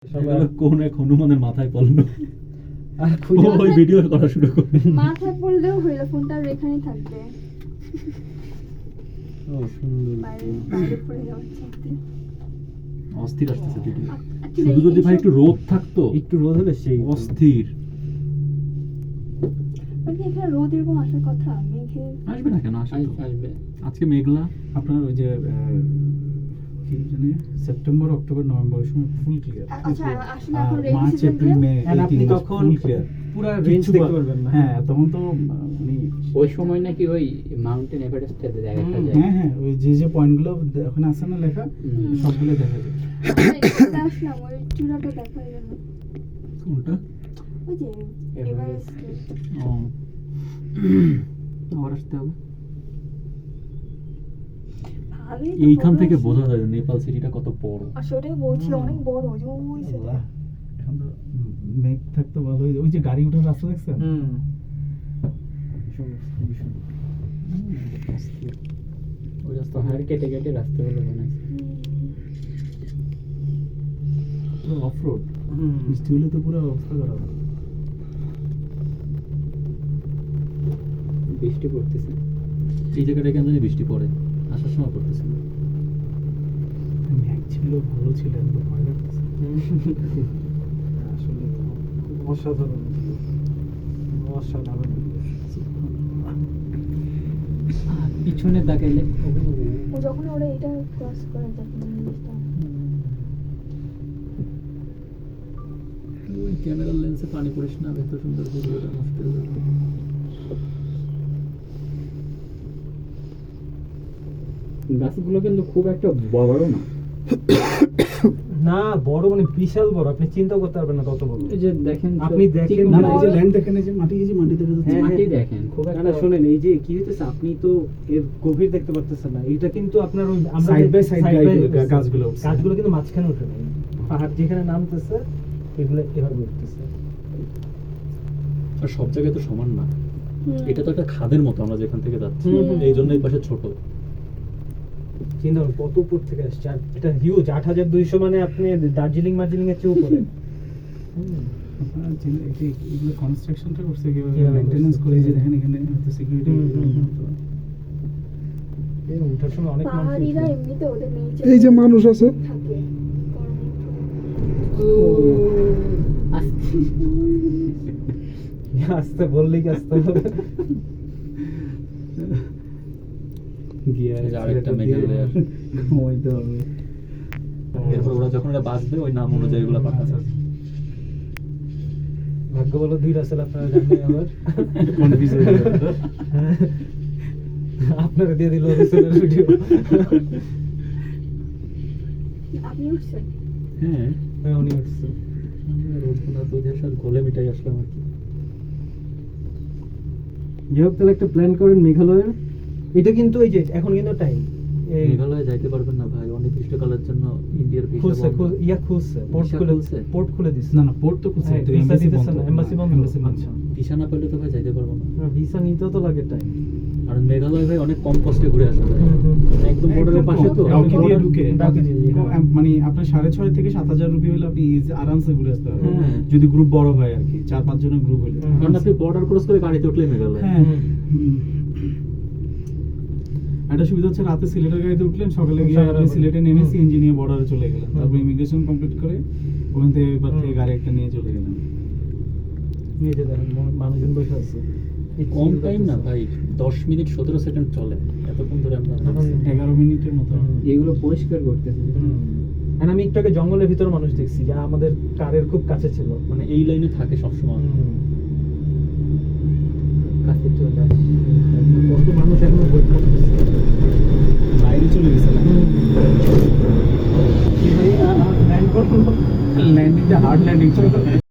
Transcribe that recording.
কোন এক হনুমানের মাথায় পড়লো আর ওই ভিডিও করা শুরু করবে। মাথায় পড়লেও হইলো, ফোনটা আর এখানেই থাকবে। ও সুন্দর, বাইরে পড়ে যাচ্ছে। অস্থির আসতেছে ভিডিও। শুধু যদি ভাই একটু রোদ থাকতো, একটু রোদ হলে সেই অস্থির। মানে এখানে রোদ এরকম আসার কথা, মেঘে আসবে না কেন? আসবে। আজকে মেঘলা। আপনার ওই যে কি জানি সেপ্টেম্বর অক্টোবর নভেম্বর সময় ফুল ক্লিয়ার। আচ্ছা আসলে এখন rainy March season April May আপনি তখন পুরো রেঞ্জ দেখতে পারবেন না। হ্যাঁ তখন তো মানে ওই সময় নাকি ওই মাউন্টেন এভারেস্টে দেখা যায়। হ্যাঁ হ্যাঁ ওই যে পয়েন্টগুলো ওখানে আছে না লেখা, সবগুলো দেখা যায়। আসলাম ওই চূড়াটা দেখার জন্য। কোনটা? ওই যে এভারেস্ট। ও আবার আসতে হবে। এইখান থেকে বোঝা যায় নেপাল সিটিটা কত বড়। আসলে বলছি অনেক বড়, যে ওই সেটা। এখন তো মেঘ থাকতে ভালো। ওই যে গাড়ি ওঠার রাস্তা দেখছেন? ওই রাস্তা পাহাড় কেটে কেটে রাস্তাগুলো বানাইছে। Of road. বৃষ্টি হলে তো পুরো অবস্থা খারাপ। বৃষ্টি পড়তেছে। এই জায়গাটা কেন জানি বৃষ্টি পড়ে, আসার সময় পড়তেছে। মেঘ ছিল ভালো ছিল, এত ভয় লাগতেছে। আসলে তো অসাধারণ অসাধারণ। পিছনে তাকাইলে ও যখন ওরা এটা ক্রস করে তখন জিনিসটা ওই ক্যামেরার লেন্সে পানি পড়িস না, এত সুন্দর ভিডিওটা নষ্ট হয়ে যাবে। গাছগুলো কিন্তু খুব একটা বড় না। না বড় মানে বিশাল বড়, আপনি চিন্তা করতে পারবেন না কত বড়। এই যে দেখেন, আপনি দেখেন ঠিক না, মনে এই যে হয়। ল্যান্ড দেখেন, এই যে মাটি, এই যে মাটি দেখা যাচ্ছে। মাটি দেখেন খুব না একটা না শুনেন, এই যে কি হইতেছে, আপনি তো এর গভীর দেখতে পারতেছেন না। এটা কিন্তু আপনার ওই আমরা সাইড বাই সাইড গাছগুলো কিন্তু মাঝখানে উঠে না, পাহাড় যেখানে নামতেছে এগুলো এভাবে উঠতেছে। আর সব জায়গায় তো সমান না। হুম। এটা তো একটা খাদের মতো, আমরা যেখান থেকে যাচ্ছি হুম। এই জন্য এই পাশে ছোট। চিন্তা করুন কত উপর থেকে আসছে। আর এটা হিউজ, 8200, মানে আপনি দার্জিলিং মার্জিলিং এর চেয়ে উপরে। এগুলো কনস্ট্রাকশনটা করছে কিভাবে, মেইনটেনেন্স করে, যে দেখেন এখানে তো সিকিউরিটি এই উঠার সময় অনেক মানুষ। পাহাড়িরা এমনিতে ওদের নিচে এই যে মানুষ আছে, থাকে আস্তে বললেই কি আস্তে হবে। গিয়ার এই যে আরেকটা মেঘালয়। ওই তো হবে। এরপর ওরা যখন এটা বাঁচবে ওই নাম অনুযায়ী এগুলো পাঠাবে। ভাগ্য বলো দুই রাসেল আপনারা জানেন। আবার কনফিউজ হয়ে যাবে। আপনারা দিয়ে দিল রাসেলের ভিডিও। আপনি উঠছেন? হ্যাঁ হ্যাঁ উনি উঠছে। রোদগুলা দুধের সাথে ঘোলে মিটাই আসলাম আর কি। যাই হোক, তাহলে একটা প্ল্যান করেন মেঘালয়ের। এটা কিন্তু এই যে এখন কিন্তু টাইম মেঘালয়ে যাইতে পারবেন না ভাই, অনির্দিষ্টকালের জন্য ইন্ডিয়ার ভিসা খুলছে, বন্ধ। খুলছে, Visa খুলছে? পোর্ট খুলে দিচ্ছে। না না পোর্ট তো খুলছে, হ্যাঁ, তো visa এমবাসি দিতেছে বন্ধ, না, embassy বন্ধ। আচ্ছা। ভিসা না পেলে তো ভাই যাইতে পারবো না। ভিসা নিতেও তো লাগে টাইম। আর মেঘালয় ভাই অনেক কম কষ্টে ঘুরে আসা যায়, একদম বর্ডারের পাশে তো। ডাউকি দিয়ে ঢুকে ডাউকি দিয়ে, হ্যাঁ। মানে আপনার 6,500 থেকে 7,000 রুপি হলে আপনি আরামসে ঘুরে আসতে পারবেন, হ্যাঁ। যদি গ্রুপ বড় হয় আর কি, 4-5 জনের গ্রুপ হলে। কারণ আপনি বর্ডার ক্রস করে গাড়িতে উঠলে মেঘালয়। হ্যাঁ একটা সুবিধা হচ্ছে, রাতে সিলেটের গাড়িতে উঠলেন, সকালে গিয়ে আপনি সিলেটে নেমে সিএনজি নিয়ে বর্ডারে চলে গেলেন, তারপর ইমিগ্রেশন কমপ্লিট করে ওখান থেকে এবার থেকে গাড়ি একটা নিয়ে চলে গেলেন। নিয়ে যেতে মানুষজন বসে আছে। কম টাইম না ভাই, 10 মিনিট 17 সেকেন্ড চলে, এতক্ষণ ধরে আমরা নামছি। 11 মিনিটের মতো। এগুলো পরিষ্কার করতেছে। আর আমি একটু আগে জঙ্গলের ভিতরে মানুষ দেখছি, যা আমাদের কারের খুব কাছে ছিল। মানে এই লাইনে থাকে সবসময়। কাছে চলে আসে। কত মানুষ এখনো বই করতেছে, বাইরে চলে গেছে না, ল্যান্ড করলো। ল্যান্ডিংটা হার্ড ল্যান্ডিং ছিল।